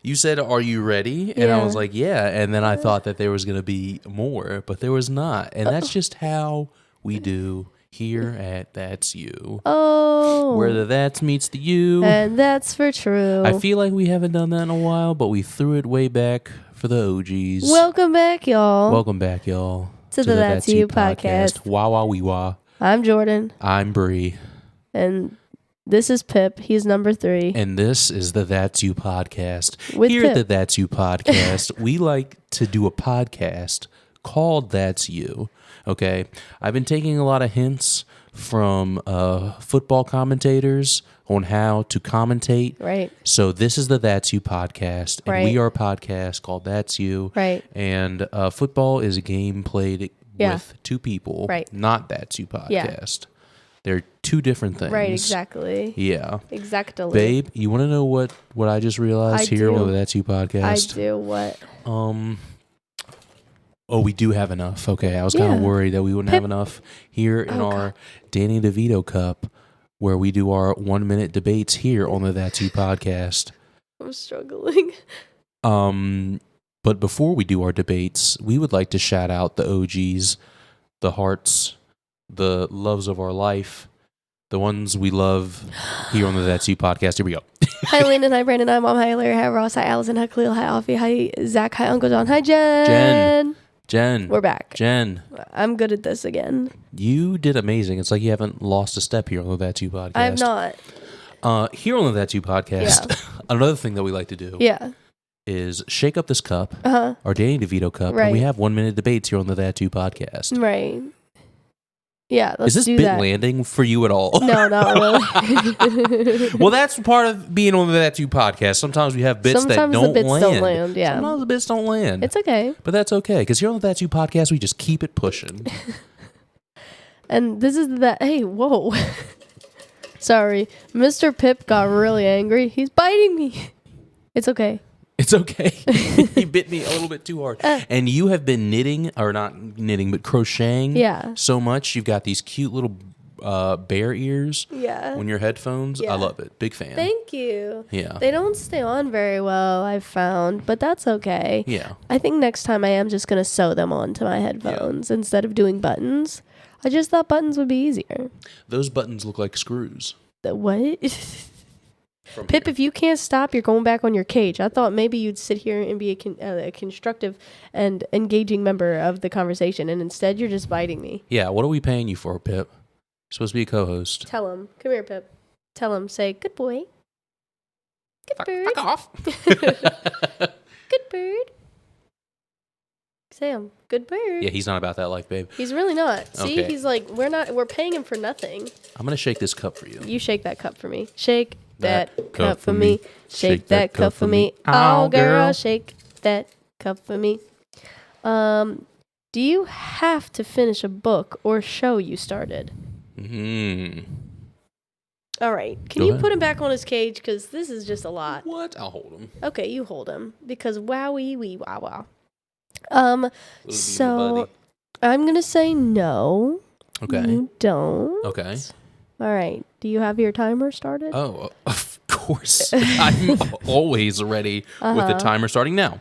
You said, "Are you ready?" And I was like, "Yeah." And then I thought that there was going to be more, but there was not. And that's just how we do here at That's You. Oh. Where the that's meets the you. And that's for true. I feel like we haven't done that in a while, but we threw it way back for the OGs. Welcome back, y'all. Welcome back, y'all. To the That's You podcast. Wah, wah, wee, wah. I'm Jordan. I'm Bree. And this is Pip. He's number 3. And this is the That's You podcast. With Here Pip. at the That's You podcast, we like to do a podcast called That's You. Okay? I've been taking a lot of hints from football commentators on how to commentate. Right. So this is the That's You podcast. And Right. we are a podcast called That's You. Right. And football is a game played with two people. Right. Not That's You podcast. They're two different things. Right, exactly. Yeah. Exactly. Babe, you want to know what I just realized here on the That's You podcast? I do. What? Oh, we do have enough. Okay, I was kind of worried that we wouldn't have enough here in our Danny DeVito Cup, where we do our 1-minute debates here on the That's You podcast. I'm struggling. But before we do our debates, we would like to shout out the OGs, the hearts, the loves of our life, the ones we love here on the That's You podcast. Here we go. Hi, Landon. Hi, Brandon. Hi, Mom. Hi, Larry. Hi, Ross. Hi, Allison. Hi, Khalil. Hi, Alfie. Hi, Zach. Hi, Uncle John. Hi, Jen. We're back. Jen. I'm good at this again. You did amazing. It's like you haven't lost a step here on the That's You podcast. I have not. Here on the That's You podcast, another thing that we like to do is shake up this cup, our Danny DeVito cup, and we have 1-minute debates here on the That's You podcast. Right. Yeah, let's do that. Is this bit landing for you at all? No, not really. Well, that's part of being on the That's You podcast. Sometimes we have bits that don't land. Sometimes the bits don't land, yeah. Sometimes the bits don't land. It's okay. But that's okay, because here on the That's You podcast, we just keep it pushing. And this is that. Hey, whoa. Sorry. Mr. Pip got really angry. He's biting me. It's okay. It's okay. He bit me a little bit too hard. And you have been knitting, or not knitting, but crocheting so much. You've got these cute little bear ears on your headphones. I love it. Big fan. Thank you. Yeah. They don't stay on very well, I've found, but that's okay. Yeah. I think next time I am just going to sew them onto my headphones instead of doing buttons. I just thought buttons would be easier. Those buttons look like screws. What? Pip, if you can't stop, you're going back on your cage. I thought maybe you'd sit here and be a constructive and engaging member of the conversation, and instead you're just biting me. Yeah, what are we paying you for, Pip? You're supposed to be a co-host. Tell him. Come here, Pip. Tell him. Say, good boy. Good bird. Fuck off. Good bird. Say him. Good bird. Yeah, he's not about that life, babe. He's really not. See, okay. He's like, we're paying him for nothing. I'm going to shake this cup for you. You shake that cup for me. Shake that cup for me. Shake that cup for me. Oh, girl, shake that cup for me. Do you have to finish a book or show you started? All right. Can you put him back on his cage? Because this is just a lot. What? I'll hold him. Okay, you hold him. Because wow. So I'm going to say no. Okay. You don't. Okay. All right. Do you have your timer started? Oh, of course. I'm always ready with the timer starting now.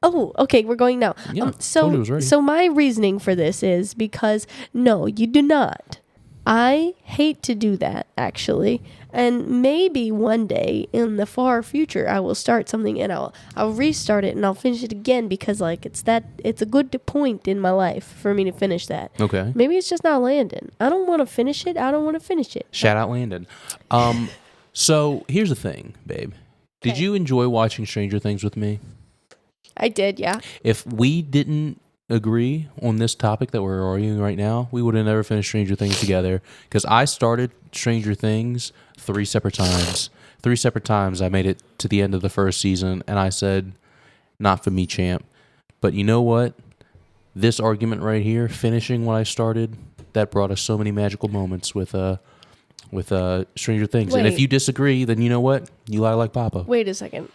Oh, okay. We're going now. Yeah, told you it was ready. So my reasoning for this is because, no, you do not. I hate to do that, actually. And maybe one day in the far future, I will start something and I'll restart it and I'll finish it again because it's a good point in my life for me to finish that. Okay. Maybe it's just not Landon. I don't want to finish it. Shout out Landon. So here's the thing, babe. Did you enjoy watching Stranger Things with me? I did, yeah. If we didn't agree on this topic that we're arguing right now, we would have never finished Stranger Things together, because I started Stranger Things 3 separate times. 3 separate times I made it to the end of the first season, and I said, not for me, champ. But you know what? This argument right here, finishing what I started, that brought us so many magical moments with Stranger Things. Wait. And if you disagree, then you know what? You lie like Papa. Wait a second.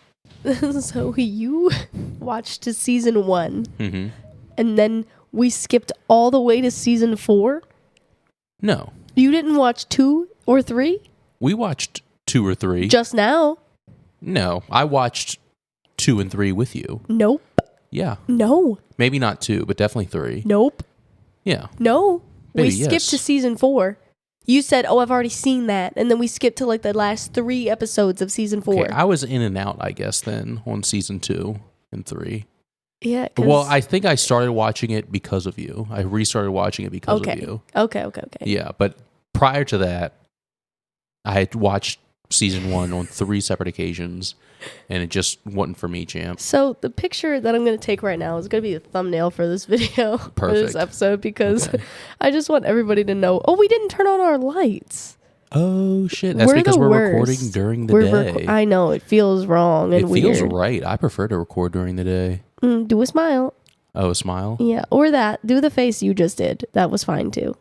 So you watched to season 1, and then we skipped all the way to season 4? No. You didn't watch 2 or 3? We watched 2 or 3. Just now? No, I watched 2 and 3 with you. Nope. Yeah. No. Maybe not 2, but definitely 3. Nope. Yeah. No. Maybe, we skipped yes. to season 4. You said, "Oh, I've already seen that," and then we skipped to like the last 3 episodes of season 4. Okay, I was in and out, I guess, then on season 2 and 3. Yeah. Well, I think I started watching it because of you. I restarted watching it because of you. Okay. Yeah, but prior to that, I had watched season 1 on 3 separate occasions, and it just wasn't for me, champ. So the picture that I'm going to take right now is going to be the thumbnail for this video, for this episode, because I just want everybody to know. Oh, we didn't turn on our lights. Oh shit! That's because we're recording during the day. I know it feels wrong and weird. It feels right. I prefer to record during the day. Do a smile. Oh, a smile? Yeah, or that. Do the face you just did. That was fine too.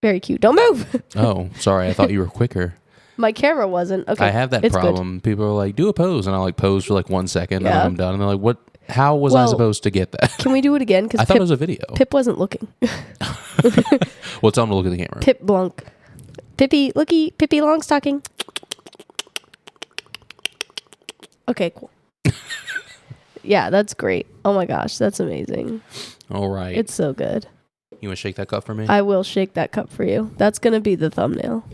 Very cute. Don't move. Oh, sorry. I thought you were quicker. My camera wasn't. Okay. I have that problem. Good. People are like, do a pose. And I like pose for like 1 second. Yeah. And I'm done. And they're like, what? How was I supposed to get that? Can we do it again? I thought it was a video. Pip wasn't looking. Well, tell him to look at the camera. Pip Blunk. Pippi, looky. Pippi Longstocking. Okay, cool. Yeah, that's great. Oh my gosh, that's amazing. All right. It's so good. You want to shake that cup for me? I will shake that cup for you. That's going to be the thumbnail.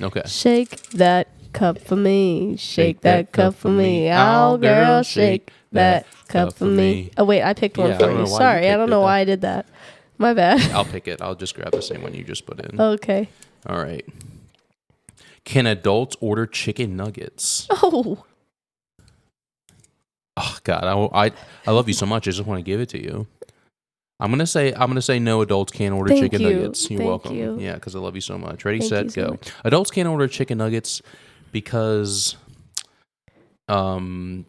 Okay. Shake that cup for me. Shake that cup for me. Oh, girl, shake that cup for me. Oh, wait, I picked one for you. Sorry, I don't know why I did that. My bad. I'll pick it. I'll just grab the same one you just put in. Okay. All right. Can adults order chicken nuggets? Oh. Oh God, I love you so much. I just want to give it to you. I'm gonna say no. Adults can't order chicken nuggets. You're welcome. You. Yeah, because I love you so much. Ready, Thank set, go. Adults can't order chicken nuggets because, I've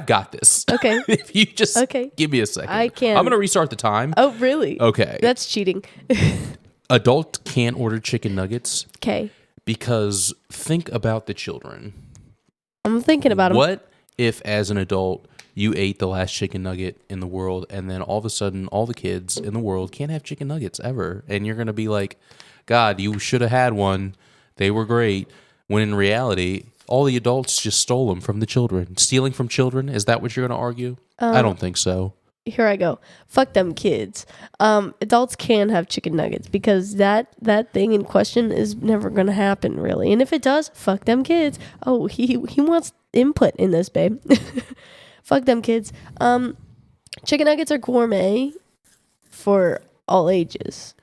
got this. Okay. If you just give me a second, I can. I'm gonna restart the time. Oh, really? Okay. That's cheating. Adult can't order chicken nuggets. Okay. Because think about the children. I'm thinking about them. What if, as an adult, you ate the last chicken nugget in the world, and then all of a sudden, all the kids in the world can't have chicken nuggets ever, and you're gonna be like, "God, you should have had one. They were great." When in reality, all the adults just stole them from the children. Stealing from children, is that what you're gonna argue? I don't think so. Here I go. Fuck them kids. Adults can have chicken nuggets because that thing in question is never gonna happen, really. And if it does, fuck them kids. Oh, he wants input in this, babe. Fuck them kids. Chicken nuggets are gourmet for all ages.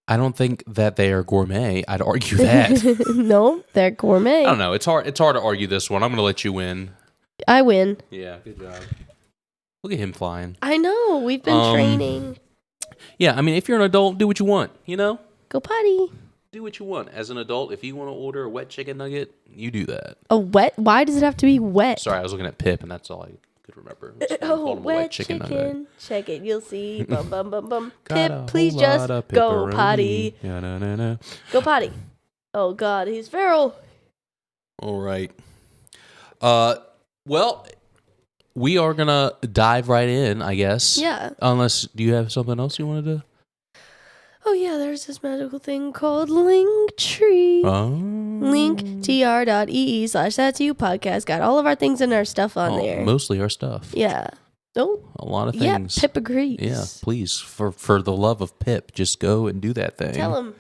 I don't think that they are gourmet. I'd argue that. No, they're gourmet. I don't know. It's hard to argue this one. I'm gonna let you win. I win. Yeah, good job. Look at him flying. I know. We've been training. Yeah, I mean, if you're an adult, do what you want, you know? Go potty. Do what you want. As an adult, if you want to order a wet chicken nugget, you do that. A wet? Why does it have to be wet? Sorry, I was looking at Pip, and that's all I could remember. Oh, wet chicken nugget. Check it. You'll see. Bum, bum, bum, bum. Got Pip, please just go potty. Yeah, Go potty. Oh, God. He's feral. All right. Well... We are going to dive right in, I guess. Yeah. Unless, do you have something else you wanted to? Oh, yeah, there's this magical thing called Linktree. Oh. linktr.ee/that's you podcast. Got all of our things and our stuff on there. Mostly our stuff. Yeah. Oh. A lot of things. Yeah, Pip agrees. Yeah, please. For the love of Pip, just go and do that thing. Tell him.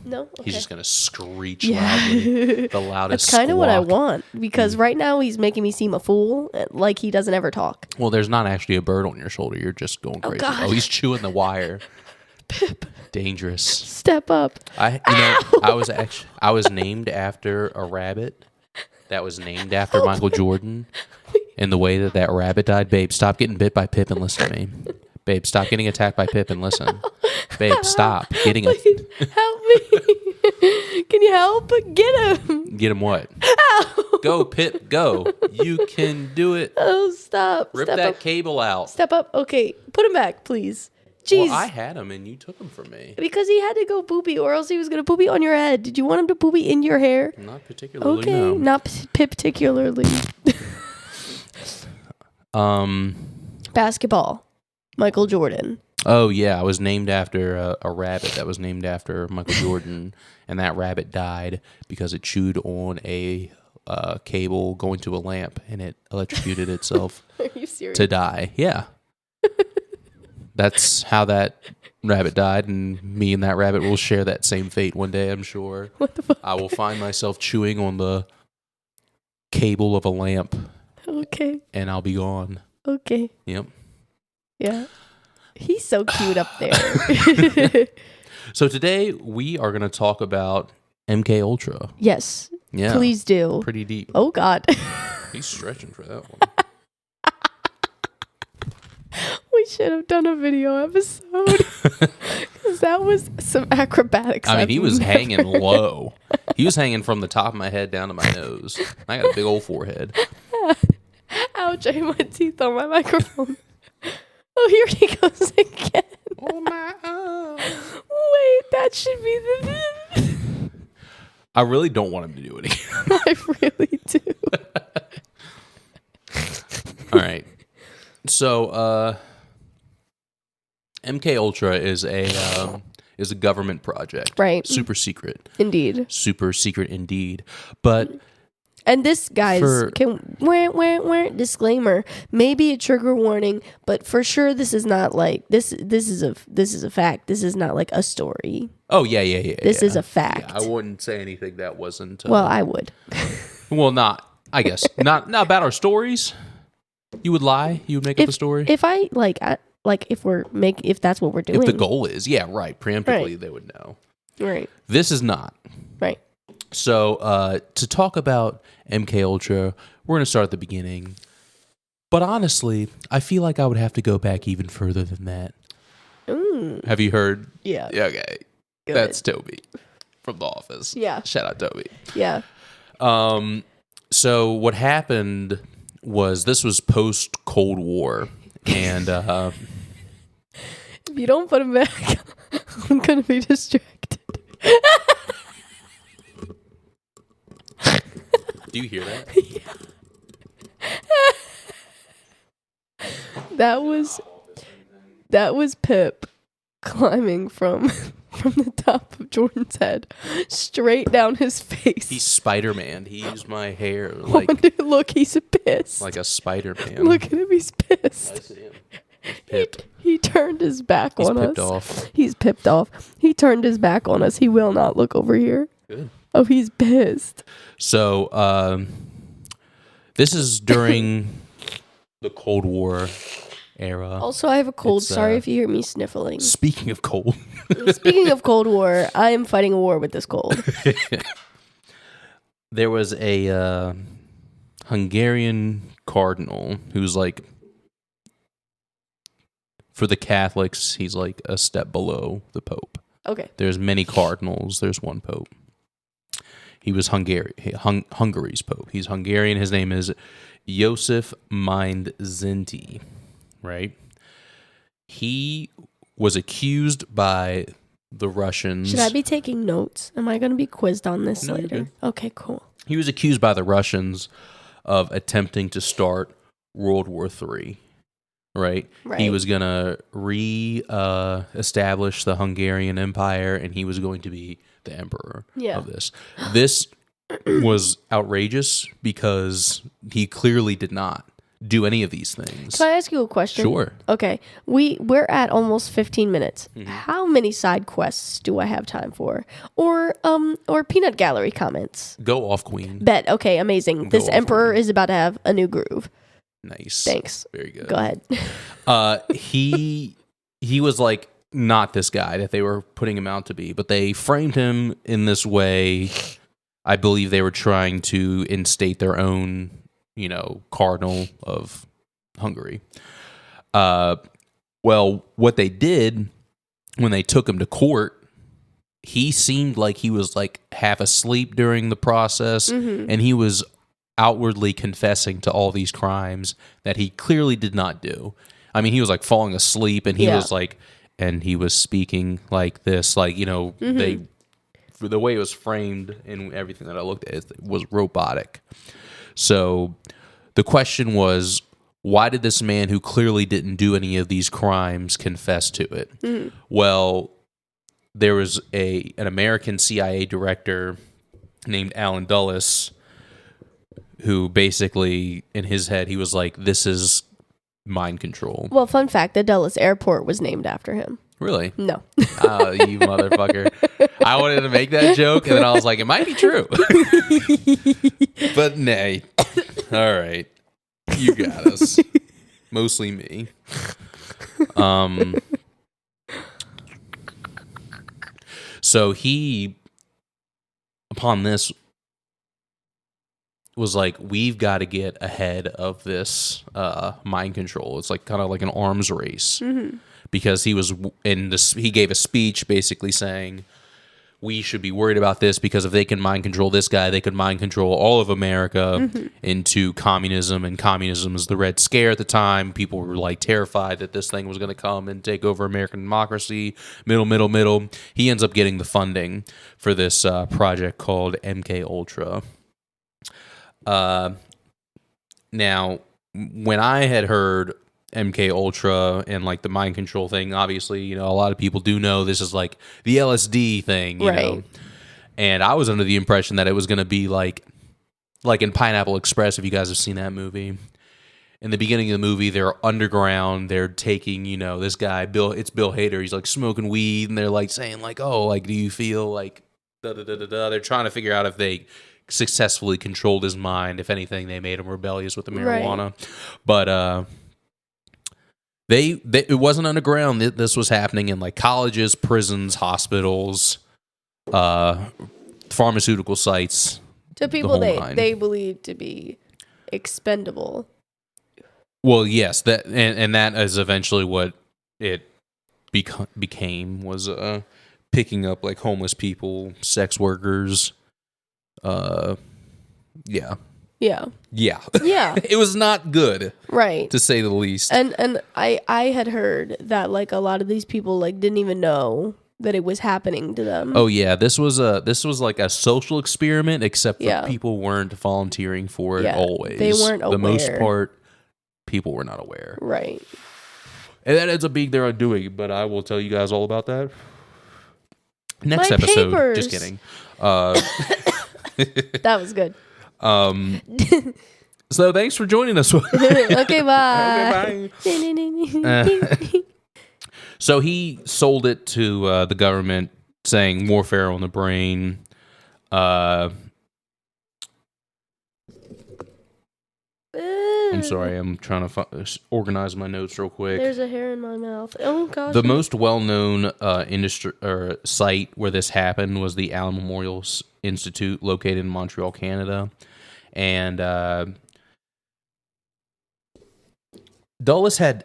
No? Okay. He's just going to screech loudly. The loudest That's kind of what I squawk. want. Because right now he's making me seem a fool. Like he doesn't ever talk. Well, there's not actually a bird on your shoulder. You're just going crazy. God. He's chewing the wire. Pip. Dangerous. Step up. I was named after a rabbit that was named after Michael Jordan. And the way that rabbit died, babe, stop getting bit by Pip and listen to me. Babe, stop getting attacked by Pip and listen. Babe, stop getting it. Help me. Can you help? Get him. Get him what? Ow. Go, Pip, go. You can do it. Oh, stop. Rip Step that up. cable out. Step up. Okay. Put him back, please. Jeez. Well, I had him and you took him from me. Because he had to go poopy or else he was going to poopy on your head. Did you want him to poopy in your hair? Not particularly, okay. no. Not particularly. Basketball. Michael Jordan. Oh, yeah. I was named after a rabbit that was named after Michael Jordan, and that rabbit died because it chewed on a cable going to a lamp, and it electrocuted itself Are you serious? to die. Yeah. That's how that rabbit died, and me and that rabbit will share that same fate one day, I'm sure. What the fuck? I will find myself chewing on the cable of a lamp, Okay. and I'll be gone. Okay. Yep. Yeah. He's so cute up there. So today we are going to talk about MKUltra. Yes. Yeah. Please do. Pretty deep. Oh, God. He's stretching for that one. We should have done a video episode. Because that was some acrobatics. I mean, he was I've hanging never- low. He was hanging from the top of my head down to my nose. I got a big old forehead. Ouch, I hit my teeth on my microphone. Oh, here he goes again. Oh, my. Wait, that should be the... I really don't want him to do it again. I really do. All right. So, MKUltra is a government project. Right. Super secret. Indeed. Super secret indeed. But And this, guys, For- disclaimer, maybe a trigger warning, but for sure this is not like this is a fact. This is not like a story. oh yeah. This is a Yeah, fact. I wouldn't say anything that wasn't. Well, I would. well, not. I guess not about our stories. You would lie. You would make up a story. If I if that's what we're doing. If the goal is, yeah, right. Preemptively, Right. they would know. Right. This is not. Right. So to talk about MKUltra, we're going to start at the beginning. But honestly, I feel like I would have to go back even further than that. Have you heard? Yeah. Yeah, okay. Good. That's Toby from The Office. Yeah. Shout out Toby. Yeah. So what happened was this was post Cold War, and If you don't put him back, I'm gonna be distracted. do you hear that? That was Pip climbing from the top of Jordan's head straight down his face. He's Spider-Man. He used my hair like Look, he's pissed. a Spider-Man. Look at him, he's I pissed. see him. He's pipped. He turned his back He's on pipped us. off. He's pipped off. He turned his back on us. He will not look over here. Good. Oh, he's pissed. So this is during the Cold War era. Also, I have a cold. It's, Sorry if you hear me sniffling. Speaking of cold, Speaking of Cold War, I am fighting a war with this cold. there was a Hungarian cardinal who's like, for the Catholics, he's like a step below the Pope. Okay. There's many cardinals. There's one Pope. He was Hungary's Pope. He's Hungarian. His name is Joseph Mindzinti, right? He was accused by the Russians. Should I be taking notes? Am I going to be quizzed on this No, you're later? good. Okay, cool. He was accused by the Russians of attempting to start World War III, right? Right. He was going to establish the Hungarian Empire, and he was going to be the emperor Yeah. of this. This was outrageous because he clearly did not do any of these things. Can I ask you a question? Sure. Okay. We're at almost 15 minutes. Mm-hmm. How many side quests do I have time for? Or peanut gallery comments? Go off, Queen. Bet. Okay, amazing. This off, emperor Queen. is about to have a new groove. Nice. Thanks. Very good. Go ahead. He was like not this guy that they were putting him out to be, but they framed him in this way. I believe they were trying to instate their own, cardinal of Hungary. Well, what they did when they took him to court, he seemed like he was like half asleep during the process, and he was outwardly confessing to all these crimes that he clearly did not do. I mean, he was like falling asleep, and he was like, and he was speaking like this, like, they, for the way it was framed and everything that I looked at, it was robotic. So the question was, why did this man who clearly didn't do any of these crimes confess to it? Well, there was an American CIA director named Alan Dulles who basically, in his head, he was like, this is mind control. Well, fun fact, the Dulles Airport was named after him. Really? No. Oh, you motherfucker. I wanted to make that joke, and then I was like, it might be true. But nay. All right. You got us. Mostly me. So he, upon this, was like, we've got to get ahead of this mind control. It's like kind of like an arms race. Because he was in this, he gave a speech basically saying, we should be worried about this because if they can mind control this guy, they could mind control all of America into communism. And communism is the Red Scare at the time. People were like terrified that this thing was going to come and take over American democracy. Middle. He ends up getting the funding for this project called MKUltra. Now, when I had heard MKUltra and like the mind control thing, obviously, you know, a lot of people do know this is like the LSD thing, you know. And I was under the impression that it was going to be like in Pineapple Express, if you guys have seen that movie. In the beginning of the movie, they're underground, they're taking, you know, this guy, it's Bill Hader, he's like smoking weed, and they're like saying like, oh, like, do you feel like da-da-da-da-da? They're trying to figure out if they successfully controlled his mind. If anything, they made him rebellious with the marijuana. But it wasn't underground. This was happening in like colleges, prisons, hospitals, pharmaceutical sites. To people they believe to be expendable. Well, yes, that and that is eventually what it became, was picking up like homeless people, sex workers. Yeah. It was not good, right, to say the least. And I had heard that like a lot of these people like didn't even know that it was happening to them. Oh yeah, this was like a social experiment, except for people weren't volunteering for it always. They weren't aware. The most part, people were not aware. Right. And that ends up being their undoing, but I will tell you guys all about that next My episode. papers. Just kidding. That was good. So thanks for joining us. Okay, bye. So he sold it to the government, saying warfare on the brain. I'm sorry, I'm trying to organize my notes real quick. There's a hair in my mouth. Oh gosh. The most well-known industry or site where this happened was the Allen Memorial Institute, located in Montreal, Canada, and Dulles had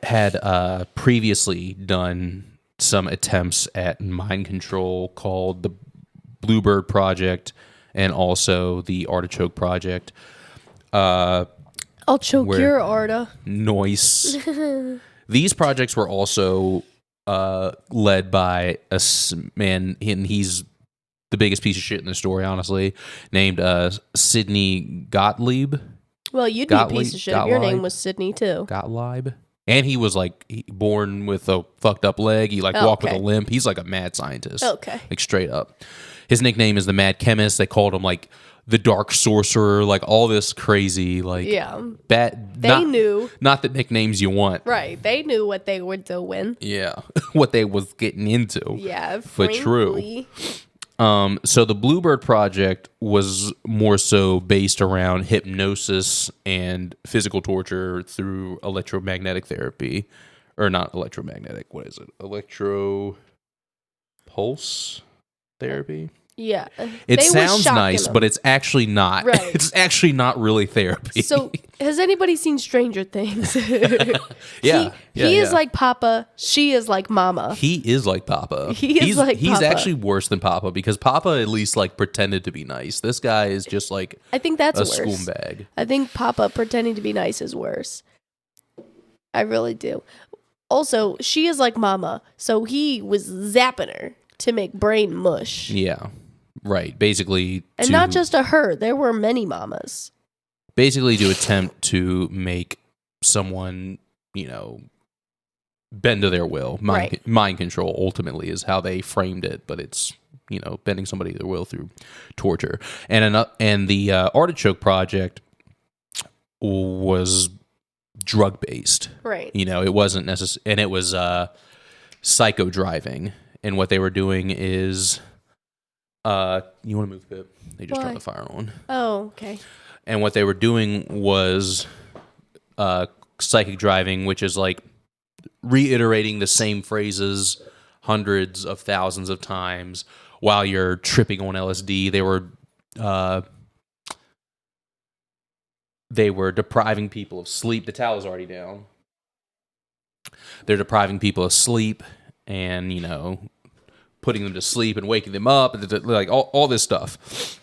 previously done some attempts at mind control called the Bluebird Project and also the Artichoke Project. I'll choke your Arta. Noise. These projects were also led by a man, and he's the biggest piece of shit in the story, honestly, named Sidney Gottlieb. Well, you'd be a piece of shit if your name was Sydney, too. Gottlieb. And he was, like, born with a fucked up leg. He, like, walked with a limp. He's, like, a mad scientist. Okay. Like, straight up. His nickname is the Mad Chemist. They called him, like, the Dark Sorcerer. Like, all this crazy, like... Yeah. They knew. Not the nicknames you want. Right. They knew what they were doing. Yeah. What they was getting into. Yeah. But true. So the Bluebird Project was more so based around hypnosis and physical torture through electromagnetic therapy. Or not electromagnetic, what is it? Electro pulse therapy? Yeah. It sounds nice, but it's actually not. Right. It's actually not really therapy. So, has anybody seen Stranger Things? Yeah. He is like Papa. She is like Mama. He is like Papa. He's Papa. Actually worse than Papa, because Papa at least like pretended to be nice. This guy is just like I think that's a worse. scumbag. I think Papa pretending to be nice is worse. I really do. Also, she is like Mama, so he was zapping her to make brain mush. Yeah. Right. Basically, and not just a her. There were many mamas. Basically, to attempt to make someone, bend to their will. Mind control ultimately is how they framed it, but it's bending somebody to their will through torture. And the Artichoke Project was drug based, right? It wasn't necessary, and it was psycho driving. And what they were doing is, you want to move, Pip? They just turned the fire on. Oh, okay. And what they were doing was psychic driving, which is like reiterating the same phrases hundreds of thousands of times while you're tripping on LSD. They were depriving people of sleep. The towel is already down. They're depriving people of sleep and, putting them to sleep and waking them up, like all this stuff.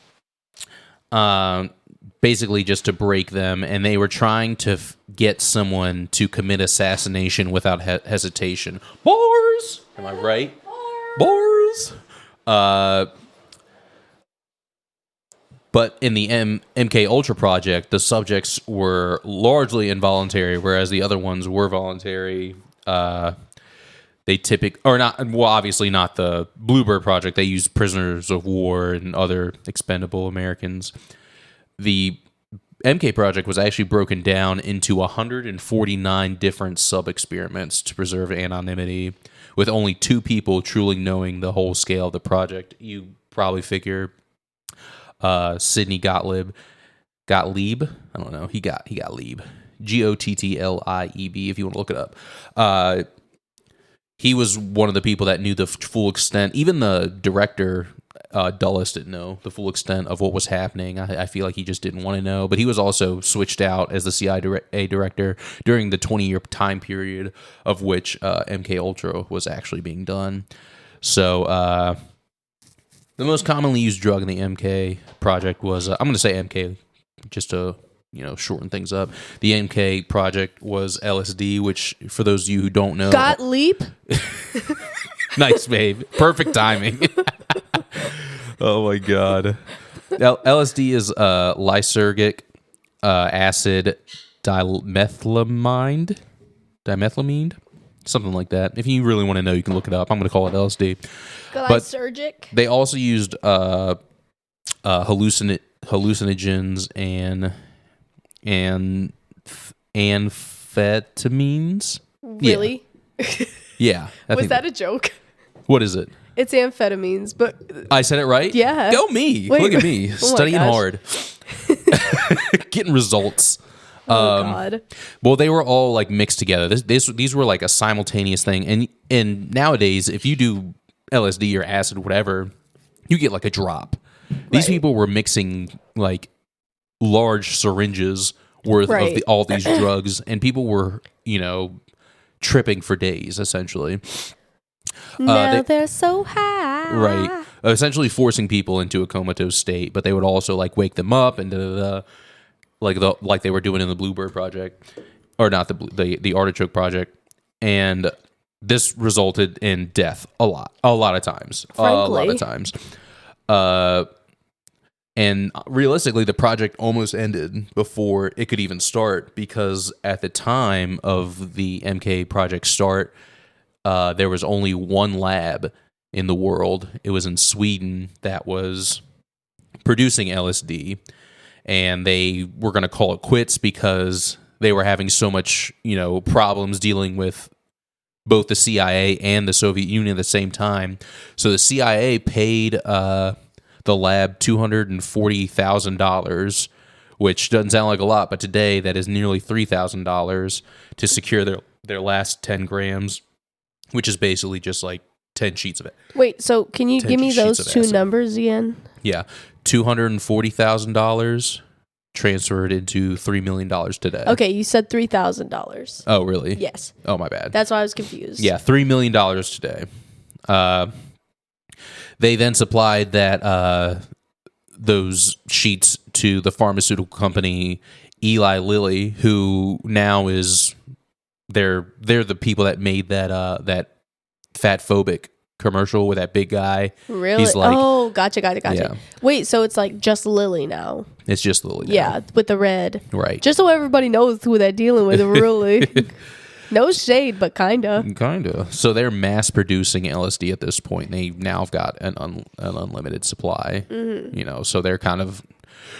Basically just to break them, and they were trying to get someone to commit assassination without hesitation. Bars! Am I right? Bars! But in the MKUltra project, the subjects were largely involuntary, whereas the other ones were voluntary. Obviously not the Bluebird project. They used prisoners of war and other expendable Americans. The MK project was actually broken down into 149 different sub-experiments to preserve anonymity, with only 2 people truly knowing the whole scale of the project. You probably figure Sidney Gottlieb. I don't know. He got Lieb. Gottlib, if you want to look it up. He was one of the people that knew the full extent. Even the director, Dulles, didn't know the full extent of what was happening. I feel like he just didn't want to know. But he was also switched out as the CIA director during the 20-year time period of which MKUltra was actually being done. So the most commonly used drug in the MK project was, I'm going to say MK just to shorten things up. The MK project was LSD, which, for those of you who don't know... Gottlieb? Nice, babe. Perfect timing. Oh, my God. LSD is lysergic acid dimethylamine? Something like that. If you really want to know, you can look it up. I'm going to call it LSD. Lysergic? But they also used hallucinogens and amphetamines. Really? Yeah. Was that a joke? What is it? It's amphetamines, but... I said it right? Yeah. Go me. Wait, look at me. oh Studying hard. Getting results. Oh, God. Well, they were all like mixed together. These were like a simultaneous thing. And nowadays, if you do LSD or acid, whatever, you get like a drop. These people were mixing like large syringes worth of all these drugs, and people were, tripping for days, essentially. Now they're so high. Right. Essentially forcing people into a comatose state, but they would also like wake them up and like they were doing in the Bluebird project, or not the Artichoke project, and this resulted in death a lot of times. Frankly. A lot of times. And realistically, the project almost ended before it could even start, because at the time of the MK project start, there was only one lab in the world. It was in Sweden that was producing LSD, and they were going to call it quits because they were having so much, problems dealing with both the CIA and the Soviet Union at the same time. So the CIA paid the lab $240,000, which doesn't sound like a lot, but today that is nearly $3,000 to secure their last 10 grams, which is basically just like 10 sheets of it. Wait, so can you give me those 2 numbers again? Yeah, $240,000 transferred into $3 million today. Okay, you said $3,000. Oh, really? Yes. Oh, my bad. That's why I was confused. Yeah, $3 million today. They then supplied those sheets to the pharmaceutical company Eli Lilly, who now is they're the people that made that fat phobic commercial with that big guy. Really? He's like, oh, gotcha. Yeah. Wait, so it's like just Lily now. it's just Lily now. Yeah, with the red. Right. Just so everybody knows who they're dealing with, really. No shade, but kinda. Kinda. So they're mass producing LSD at this point. They now have got an unlimited supply. You know, so they're kind of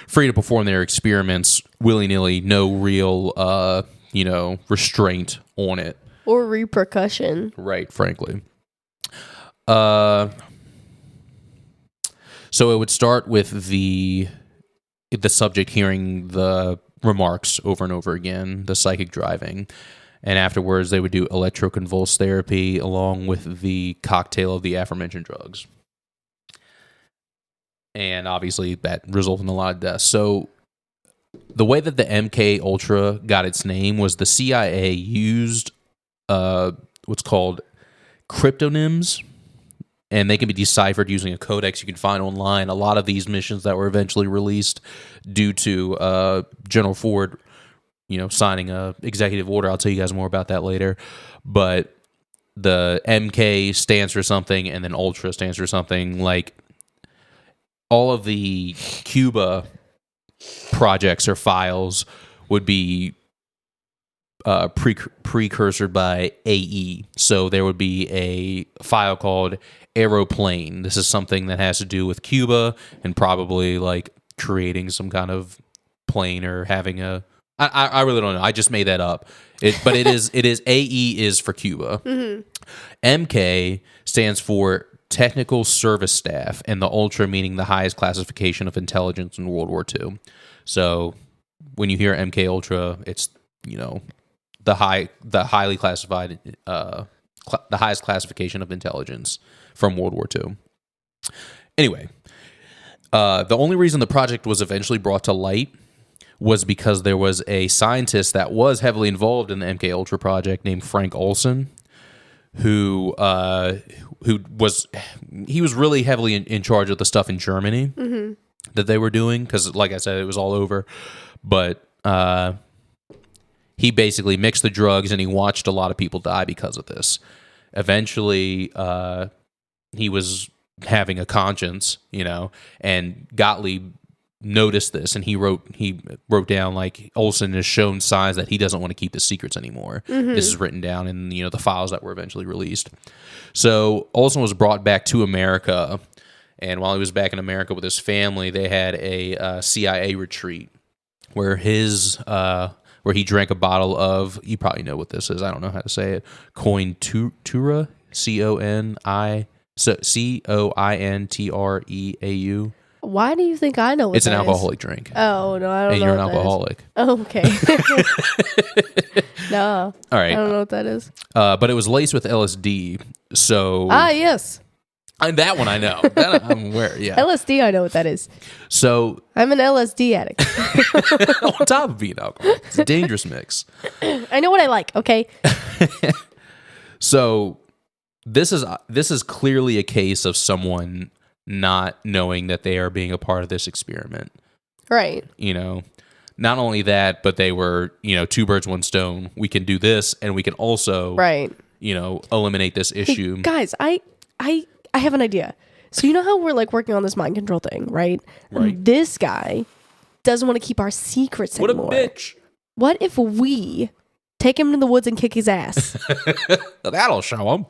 free to perform their experiments willy nilly. No real, restraint on it. Or repercussion. Right. Frankly. So it would start with the subject hearing the remarks over and over again, the psychic driving. And afterwards, they would do electroconvulsive therapy along with the cocktail of the aforementioned drugs. And obviously, that resulted in a lot of deaths. So the way that the MKUltra got its name was the CIA used what's called cryptonyms, and they can be deciphered using a codex you can find online. A lot of these missions that were eventually released due to General Ford, signing a executive order. I'll tell you guys more about that later. But the MK stands for something, and then Ultra stands for something. Like all of the Cuba projects or files would be precursored by AE. So there would be a file called Aeroplane. This is something that has to do with Cuba and probably like creating some kind of plane or having a. I really don't know. I just made that up. But it is AE is for Cuba. MK stands for Technical Service Staff, and the Ultra meaning the highest classification of intelligence in World War II. So when you hear MKUltra, it's the highly classified, the highest classification of intelligence from World War II. Anyway, the only reason the project was eventually brought to light was because there was a scientist that was heavily involved in the MKUltra project named Frank Olson, who was really heavily in charge of the stuff in Germany that they were doing, because, like I said, it was all over. But he basically mixed the drugs, and he watched a lot of people die because of this. Eventually, he was having a conscience, and Gottlieb noticed this, and he wrote down, like, Olson has shown signs that he doesn't want to keep the secrets anymore. This is written down in the files that were eventually released. So Olson was brought back to America, and while he was back in America with his family, they had a CIA retreat where where he drank a bottle of, you probably know what this is, I don't know how to say it, Cointura, COINTREAU. Why do you think I know what It's an that alcoholic drink. Oh, no, I don't And know you're an what that is. alcoholic. Oh, okay. No. All right. I don't know what that is. But it was laced with LSD. So Yes. that one I know. That I'm aware, yeah. LSD, I know what that is. So I'm an LSD addict. on top of being alcoholic, it's a dangerous mix. I know what I like, okay? So this is clearly a case of someone not knowing that they are being a part of this experiment. Right. Not only that, but they were, two birds, one stone. We can do this, and we can also, Right. Eliminate this issue. Hey, guys, I have an idea. So you know how we're like working on this mind control thing, right? Right. And this guy doesn't want to keep our secrets What anymore. a bitch. What if we take him to the woods and kick his ass? That'll show him.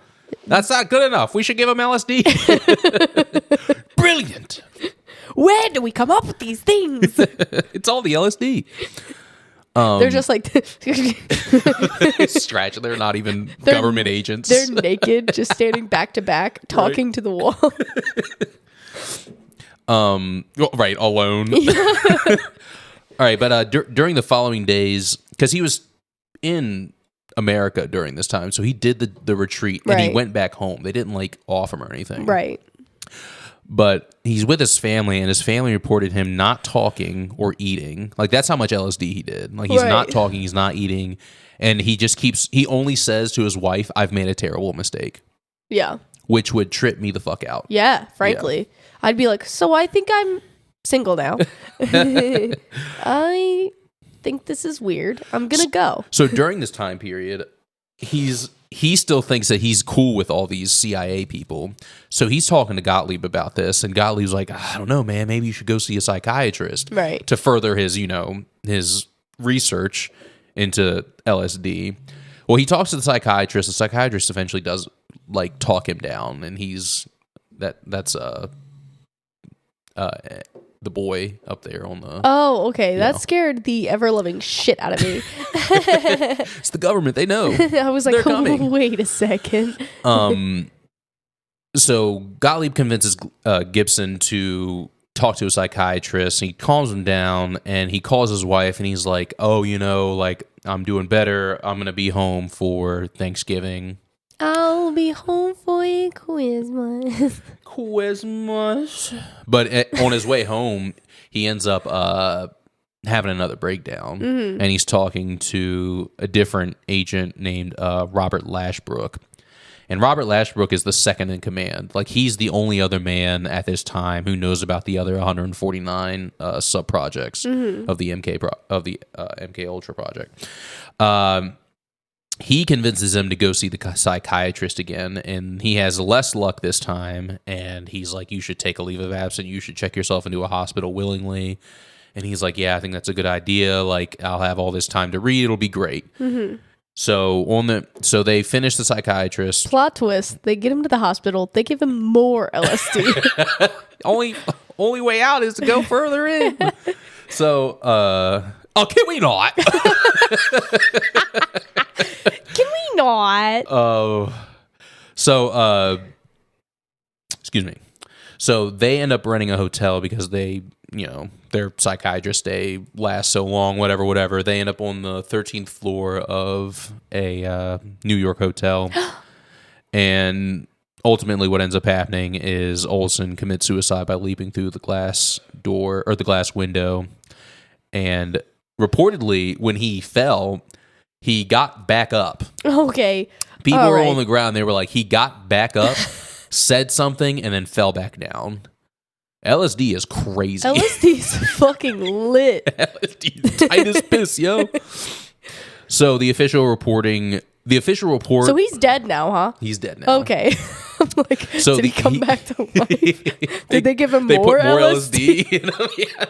That's not good enough. We should give him LSD. Brilliant. Where do we come up with these things? It's all the LSD. They're just like Scratch. They're not even government agents. They're naked, just standing back to back, talking to the wall. Right, alone. All right, but during the following days, because he was in America during this time, so he did the retreat, and he Right. went back home. They didn't off him or anything. Right. But he's with his family, and his family reported him not talking or eating. Like, that's how much LSD he did. Like, he's not Right. talking, he's not eating, and he only says to his wife, "I've made a terrible mistake," Yeah. which would trip me the fuck out. Yeah, frankly. I'd be like, so I think I'm single now. I think this is weird. I'm going to go. So during this time period, he's he still thinks that he's cool with all these CIA people. So he's talking to Gottlieb about this, and Gottlieb's like, I don't know, man, maybe you should go see a psychiatrist. Right. To further his, his research into LSD. Well, he talks to the psychiatrist. The psychiatrist eventually does, like, talk him down, and that's the boy up there on the... Oh, okay. That scared the ever-loving shit out of me. It's the government. They know. I was like, wait a second. So Gottlieb convinces Gibson to talk to a psychiatrist. He calms him down, and he calls his wife, and he's like, oh, like, I'm doing better. I'm going to be home for Thanksgiving. I'll be home for you Christmas. Christmas. But on his way home, he ends up having another breakdown, and he's talking to a different agent named Robert Lashbrook. And Robert Lashbrook is the second in command. Like, he's the only other man at this time who knows about the other 149 sub-projects of the MKUltra project. He convinces him to go see the psychiatrist again, and he has less luck this time, and he's like, you should take a leave of absence, you should check yourself into a hospital willingly. And he's like, yeah, I think that's a good idea. Like, I'll have all this time to read, it'll be great. So they finish the psychiatrist. Plot twist, they get him to the hospital, they give him more LSD. only way out is to go further in. So, can we not? Can we not? Excuse me. So they end up renting a hotel because their psychiatrist stay lasts so long, whatever. They end up on the 13th floor of a New York hotel. And ultimately what ends up happening is Olson commits suicide by leaping through the glass door, or the glass window. And reportedly, when he fell, he got back up. Okay. People were on the ground. They were like, he got back up, said something, and then fell back down. LSD is crazy. LSD is fucking lit. LSD is tight as piss, yo. So the official report. So he's dead now, huh? He's dead now. Okay. I'm like, so did he come back to life? Did they give him more LSD? In him? Yeah.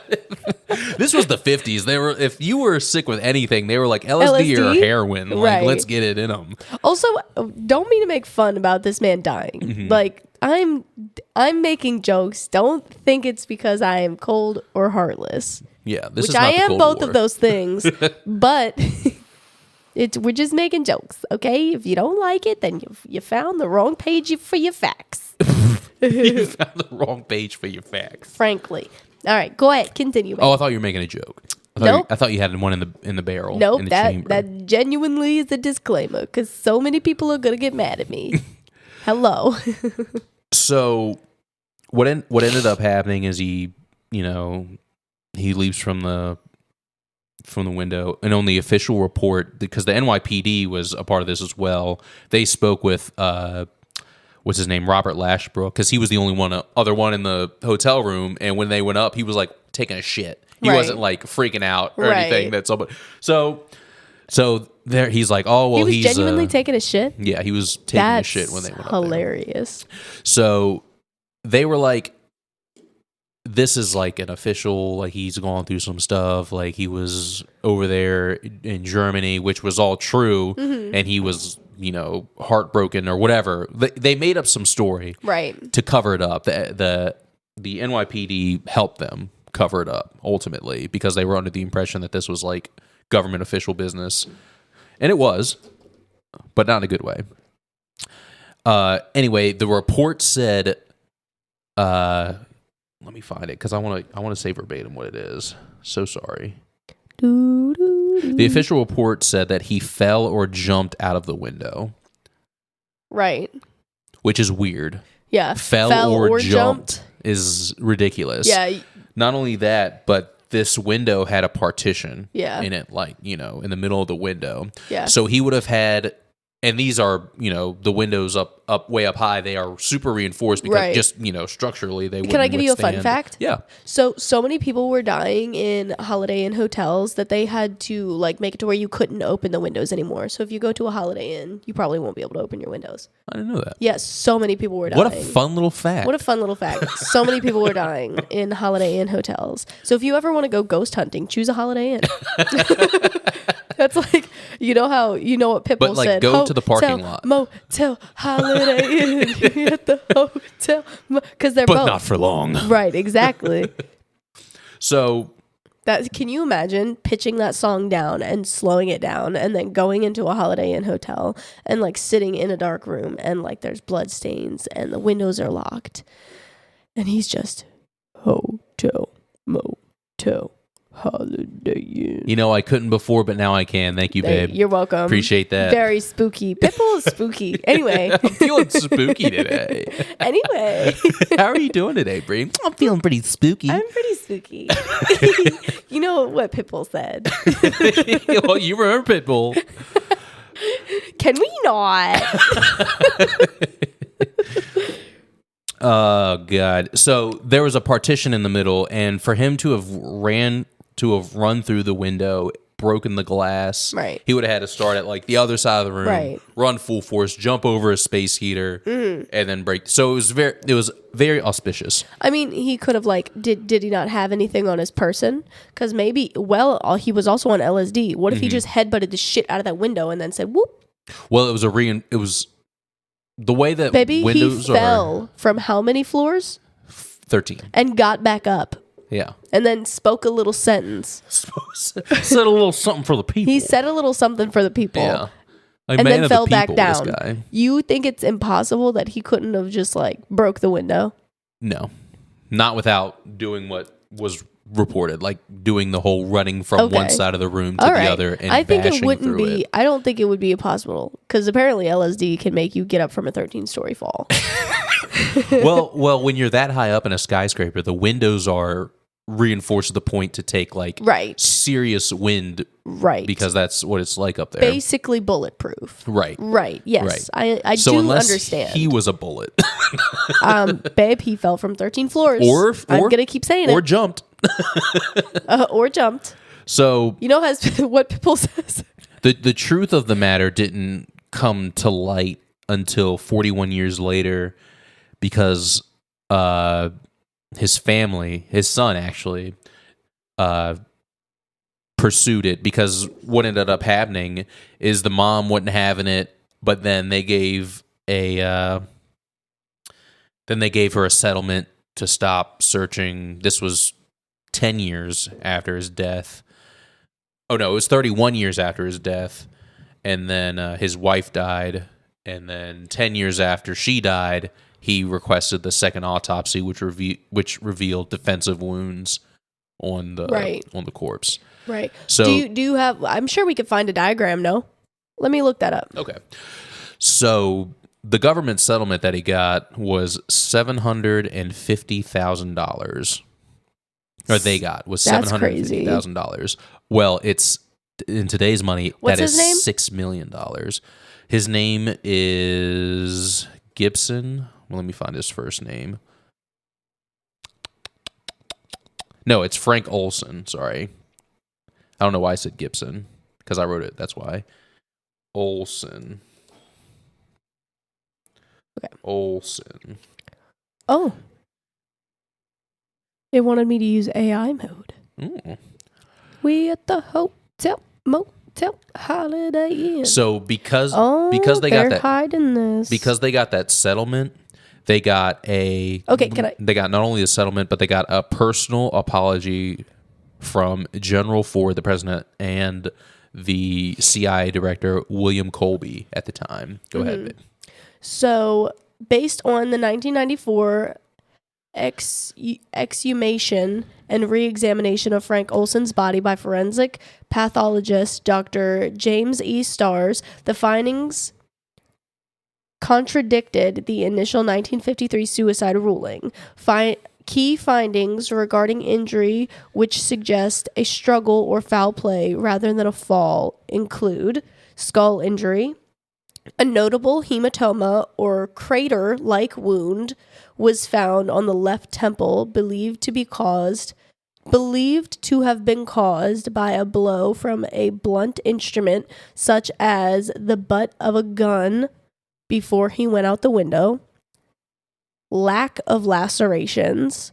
This was the 50s. They were, if you were sick with anything, they were like LSD? Or heroin. Like, right. Let's get it in them. Also, don't mean to make fun about this man dying. Like, I'm making jokes. Don't think it's because I am cold or heartless. Yeah, this which is not I the am Cold both War. of those things. But we're just making jokes, okay? If you don't like it, then you found the wrong page for your facts. You found the wrong page for your facts. Frankly. All right, go ahead, continue. Oh, I thought you were making a joke. I thought you had one in the barrel. Nope, in the chamber. that genuinely is a disclaimer because so many people are gonna get mad at me. Hello. So, what ended up happening is he leaps from the window, and on the official report, because the NYPD was a part of this as well, they spoke with what's his name, Robert Lashbrook, because he was the only other one in the hotel room, and when they went up, he was like taking a shit. He wasn't like freaking out or anything. So there, he's like, oh well, he's genuinely taking a shit. Yeah, he was taking a shit when they went up there. Hilarious. So they were like, this is like an official, like he's gone through some stuff, like he was over there in Germany, which was all true, and he was, heartbroken or whatever. They made up some story to cover it up. The NYPD helped them cover it up ultimately because they were under the impression that this was like government official business, and it was, but not in a good way. Anyway, the report said, let me find it because I want to say verbatim what it is. So sorry. The official report said that he fell or jumped out of the window. Right. Which is weird. Yeah. Fell or jumped is ridiculous. Yeah. Not only that, but this window had a partition in it, like, in the middle of the window. Yeah. So he would have had and these are, the windows up way up high. They are super reinforced because Right. just, structurally they wouldn't Can I give you a fun withstand- fact? Yeah. So many people were dying in Holiday Inn hotels that they had to like make it to where you couldn't open the windows anymore. So if you go to a Holiday Inn, you probably won't be able to open your windows. I didn't know that. Yes, so many people were dying. What a fun little fact. What a fun little fact. So many people were dying in Holiday Inn hotels. So if you ever want to go ghost hunting, choose a Holiday Inn. That's like, what Pitbull But, like, said. go to the parking Hotel, lot. Motel, Holiday Inn at the hotel. Because they're but both. not for long. Right, exactly. So Can you imagine pitching that song down and slowing it down and then going into a Holiday Inn hotel and like sitting in a dark room and like there's blood stains and the windows are locked and he's just hotel, motel, Holiday Inn. I couldn't before, but now I can. Thank you, babe. You're welcome. Appreciate that. Very spooky. Pitbull is spooky. Anyway. I'm feeling spooky today. Anyway. How are you doing today, Bree? I'm feeling pretty spooky. I'm pretty spooky. You know what Pitbull said. Well, you remember Pitbull. Can we not? Oh God! So there was a partition in the middle, and for him to have run through the window, broken the glass, Right. he would have had to start at like the other side of the room, Right. run full force, jump over a space heater, and then break. So it was very auspicious. I mean, he could have did he not have anything on his person? Because maybe, he was also on LSD. What if he just headbutted the shit out of that window and then said, whoop? Well, it was the way that Baby, windows he fell from how many floors? 13. And got back up Yeah. and then spoke a little sentence. Said a little something for the people. He said a little something for the people. Yeah. A And man then of fell the back people, down. This guy. You think it's impossible that he couldn't have just broke the window? No. Not without doing what was reported, like doing the whole running from one side of the room to All the right. other and I think bashing it wouldn't through be. it. I don't think it would be impossible because apparently LSD can make you get up from a 13-story fall. well, when you're that high up in a skyscraper, the windows are reinforced to the point to take Right. serious wind Right. because that's what it's like up there. Basically bulletproof. Right. Right. Yes. Right. I So do unless understand. he was a bullet Babe, he fell from 13 floors. or I'm gonna keep saying or it. jumped. Or jumped. So You know what Pitbull says? the truth of the matter didn't come to light until 41 years later because his family, his son actually, pursued it because what ended up happening is the mom wasn't having it, but then they gave her a settlement to stop searching. This was 10 years after his death. Oh no, it was 31 years after his death, and then his wife died, and then 10 years after she died, he requested the second autopsy, which revealed defensive wounds on the corpse. Right. So do you have? I'm sure we could find a diagram. No, let me look that up. Okay. So the government settlement that he got was $750,000. Or they got was That's crazy. $750,000. Well, it's in today's money What's that is his name? $6 million. His name is Gibson. Well, let me find his first name. No, it's Frank Olson. Sorry. I don't know why I said Gibson because I wrote it. That's why. Olson. Okay. Olson. Oh. It wanted me to use AI mode. Mm. We at the hotel, motel, Holiday Inn. So because they they're got that hiding this. because they got that settlement, they got they got not only a settlement, but they got a personal apology from General Ford, the president, and the CIA director William Colby at the time. Go ahead, babe. So, based on the 1994 exhumation and re-examination of Frank Olson's body by forensic pathologist Dr. James E. Stars, the findings contradicted the initial 1953 suicide ruling. Key findings regarding injury which suggest a struggle or foul play rather than a fall include skull injury, A notable hematoma or crater-like wound was found on the left temple, believed to have been caused by a blow from a blunt instrument, such as the butt of a gun, before he went out the window. Lack of lacerations.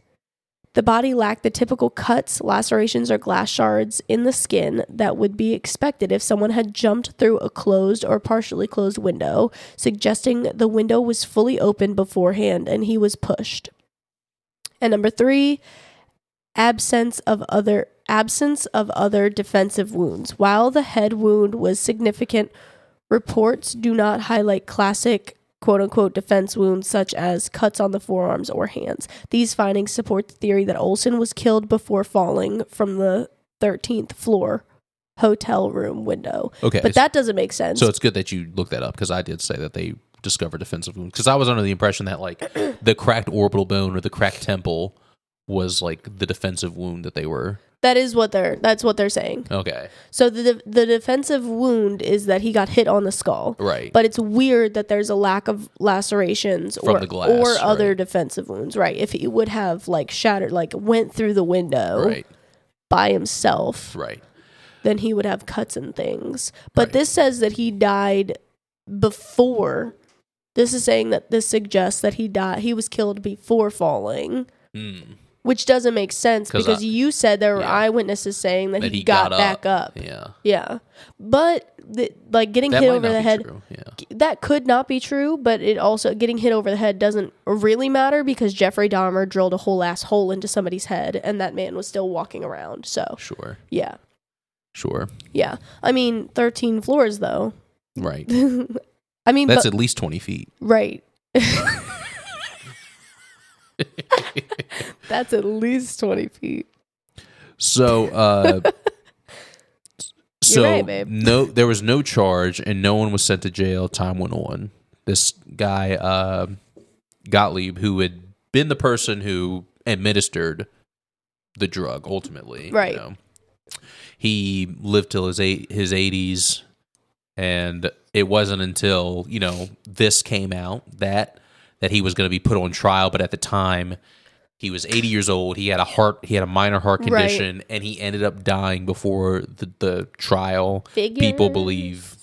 The body lacked the typical cuts, lacerations, or glass shards in the skin that would be expected if someone had jumped through a closed or partially closed window, suggesting the window was fully open beforehand and he was pushed. And number 3, absence of other defensive wounds. While the head wound was significant, reports do not highlight classic quote-unquote defense wounds such as cuts on the forearms or hands. These findings support the theory that Olson was killed before falling from the 13th floor hotel room window. Okay. But that doesn't make sense. So it's good that you looked that up, because I did say that they discovered defensive wounds, because I was under the impression that like the cracked orbital bone or the cracked temple was like the defensive wound that they were. That's what they're saying. Okay. So the defensive wound is that he got hit on the skull. Right. But it's weird that there's a lack of lacerations From the glass, or other right. defensive wounds. Right. If he would have like shattered, like went through the window Right. by himself, Right. then he would have cuts and things. But Right. this says that he died before. This is saying that this suggests that he was killed before falling. Which doesn't make sense, because you said there were eyewitnesses saying that he got back up. Yeah. Yeah. But getting That hit might over not the be head, true. Yeah. that could not be true, but it also, getting hit over the head doesn't really matter, because Jeffrey Dahmer drilled a whole ass hole into somebody's head and that man was still walking around. So, Sure. yeah. Sure. Yeah. I mean, 13 floors though. Right. I mean, That's at least 20 feet. Right. That's at least 20 feet. So, right, babe. there was no charge and no one was sent to jail. Time went on. This guy, Gottlieb, who had been the person who administered the drug ultimately, right? You know, he lived till his 80s, and it wasn't until this came out that he was going to be put on trial. But at the time, he was 80 years old. He had a minor heart condition, and he ended up dying before the trial. People believe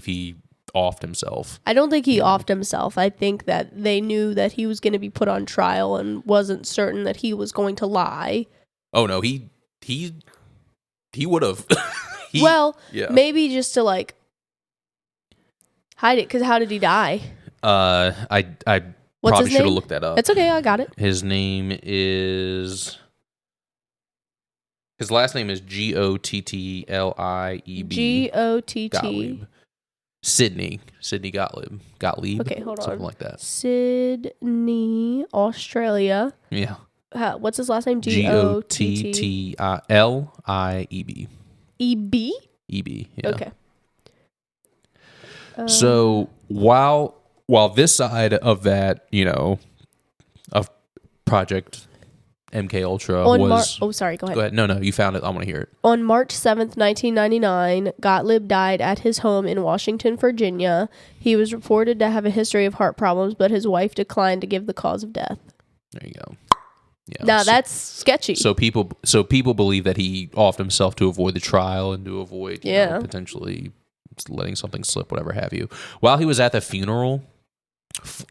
he offed himself. I don't think he offed himself. I think that they knew that he was going to be put on trial and wasn't certain that he was going to lie. Oh no, he would have. Maybe just to like hide it. Because how did he die? I What's probably his should have name? looked that up. It's okay, I got it. His last name is Gottlieeb. Gottlieeb. Sydney Gottlieb. Okay, hold on. Something like that. Sydney, Australia. Yeah. What's his last name? Gottlieeb. EB? EB. Yeah. Okay. So while this side of that, of Project MKUltra was... sorry, go ahead. Go ahead. No, you found it. I want to hear it. On March 7th, 1999, Gottlieb died at his home in Washington, Virginia. He was reported to have a history of heart problems, but his wife declined to give the cause of death. There you go. Yeah. Now, that's sketchy. So people believe that he offed himself to avoid the trial and to avoid potentially letting something slip, whatever have you. While he was at the funeral,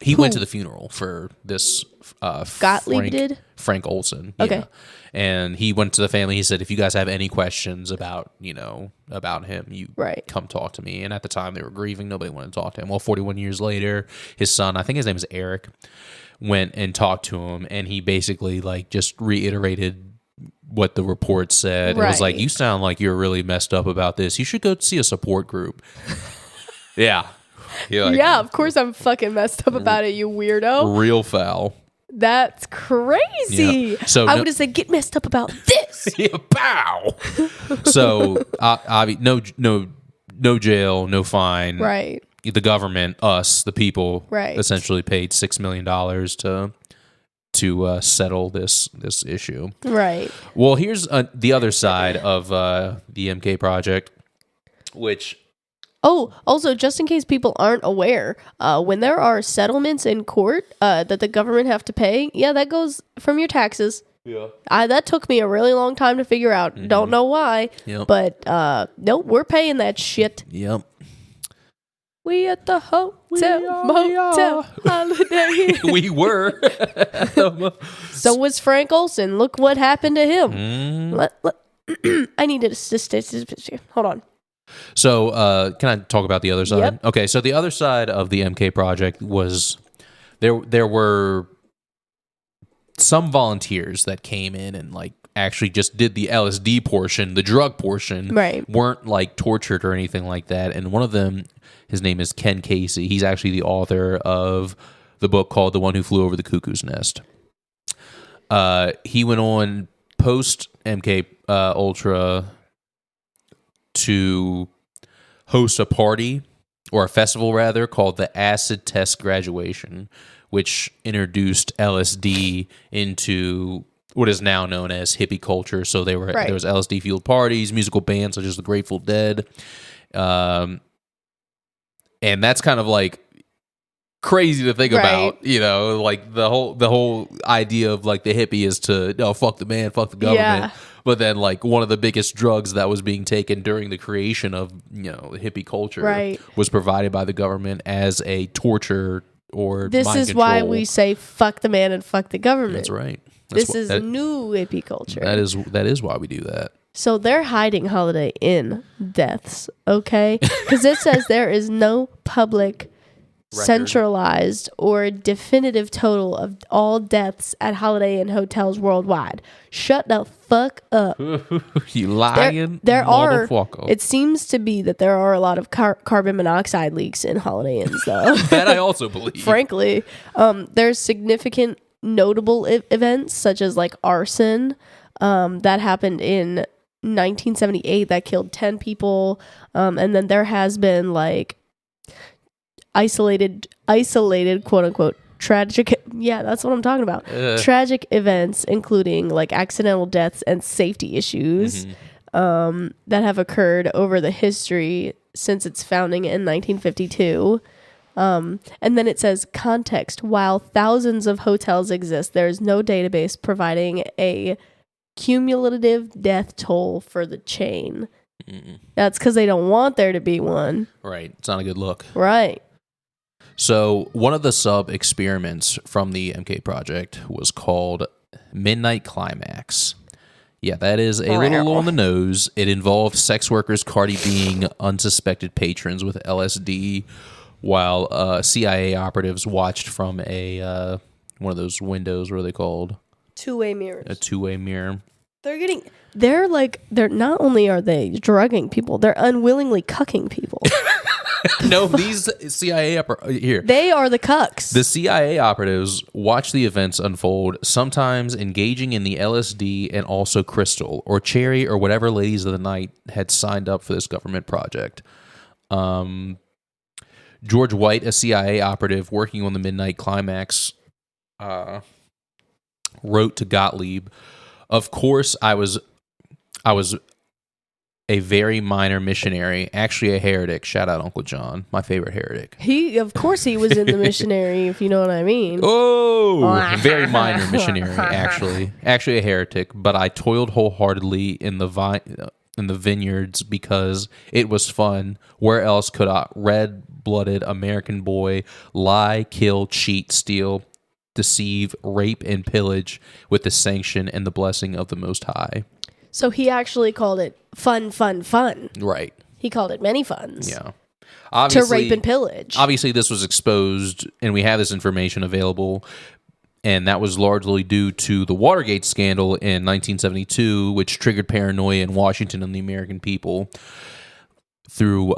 he went to the funeral for this Gottlieb Frank Olson. Okay. Yeah. And he went to the family. He said, if you guys have any questions about him, you come talk to me. And at the time they were grieving. Nobody wanted to talk to him. Well, 41 years later, his son, I think his name is Eric, went and talked to him. And he basically just reiterated what the report said. It was like, you sound like you're really messed up about this. You should go see a support group. Yeah. Yeah, of course I'm fucking messed up about it, you weirdo. Real foul. That's crazy. Yeah. So I would have said, get messed up about this. Yeah, pow. So, no jail, no fine. Right. The government, us, the people, right, essentially paid $6 million to settle this issue. Right. Well, here's the other side of the MK project, which Oh, also, just in case people aren't aware, when there are settlements in court that the government have to pay, yeah, that goes from your taxes. Yeah. That took me a really long time to figure out. Don't know why, Yep. but nope, we're paying that shit. Yep. We at the hotel, motel, holiday. We were. So was Frank Olson. Look what happened to him. I needed a statistic. Hold on. So, can I talk about the other side? Yep. Okay, so the other side of the MK project was there were some volunteers that came in and like actually just did the LSD portion, the drug portion, Right. weren't like tortured or anything like that. And one of them, his name is Ken Casey. He's actually the author of the book called The One Who Flew Over the Cuckoo's Nest. He went on post MK Ultra to host a party, or a festival rather, called the Acid Test Graduation, which introduced LSD into what is now known as hippie culture. So there was LSD fueled parties, musical bands such as the Grateful Dead, and that's kind of like crazy to think about, you know, like the whole idea of like the hippie is to fuck the man, fuck the government. Yeah. But then like one of the biggest drugs that was being taken during the creation of, hippie culture was provided by the government as a torture or This mind is control. why we say fuck the man and fuck the government. That's right. This is new hippie culture. That is why we do that. So they're hiding Holiday in deaths, okay? Because it says there is no public centralized or definitive total of all deaths at Holiday Inn hotels worldwide. Shut the fuck up. You lying there are, motherfucker. it seems to be that there are a lot of carbon monoxide leaks in Holiday Inns, though. That I also believe. Frankly, there's significant notable events such as like arson that happened in 1978 that killed 10 people, and then there has been like isolated quote unquote tragic, yeah, that's what I'm talking about, tragic events including like accidental deaths and safety issues that have occurred over the history since its founding in 1952. And then it says context: while thousands of hotels exist, there is no database providing a cumulative death toll for the chain. That's because they don't want there to be one. Right. It's not a good look. Right. So one of the sub-experiments from the MK Project was called Midnight Climax. Yeah, that is a little on the nose. It involved sex workers Cardi being unsuspected patrons with LSD while CIA operatives watched from a one of those windows. What are they called? Two-way mirrors. A two-way mirror. They're not only are they drugging people, they're unwillingly cucking people. No, these CIA here. They are the cucks. The CIA operatives watch the events unfold, sometimes engaging in the LSD and also crystal or cherry or whatever ladies of the night had signed up for this government project. George White, a CIA operative working on the Midnight Climax, wrote to Gottlieb, "Of course, I was a very minor missionary, actually a heretic." Shout out Uncle John, my favorite heretic. Of course he was in the missionary, if you know what I mean. Oh, very minor missionary, actually a heretic. But I toiled wholeheartedly in the vineyards because it was fun. Where else could a red-blooded American boy lie, kill, cheat, steal, deceive, rape, and pillage with the sanction and the blessing of the Most High? So he actually called it fun. Right. He called it many funs. Yeah. To rape and pillage. Obviously, this was exposed, and we have this information available, and that was largely due to the Watergate scandal in 1972, which triggered paranoia in Washington and the American people through